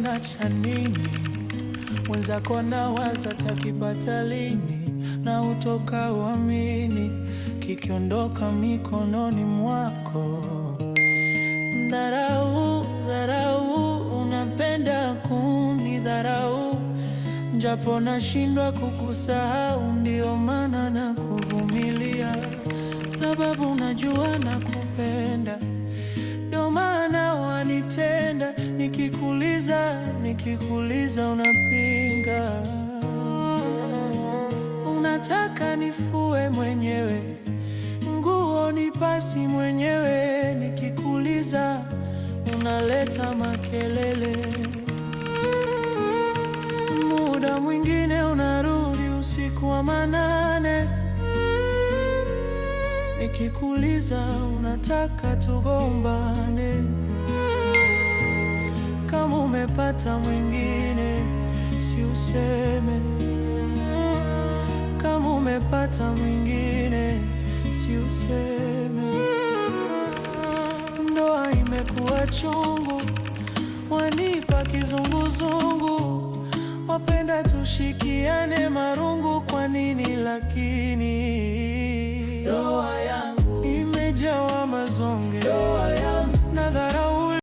unaona cha nini? Mwenzako nawaza takipata lini, na utoka uamini kikiondoka mikononi mwako. Dharau, dharau, unapenda kunidharau, japo nashindwa kukusahau. Ndio maana nakuvumilia, sababu najua nakupenda. Ndio maana wanitenda, nikikuuliza unapinga. Unataka nifue mwenyewe, nguo nipasi mwenyewe, nikikuuliza unaleta makelele. Muda mwingine unarudi usiku wa manane, nikikuuliza unataka tugombane. Kama umepata mwingine si useme, kama umepata mwingine si useme. Ndoa imekuwa chungu, wanipa kizunguzungu, wapenda tushikiane marungu. Kwa nini lakini? Ndoa yangu imejawa mazonge, ndoa yangu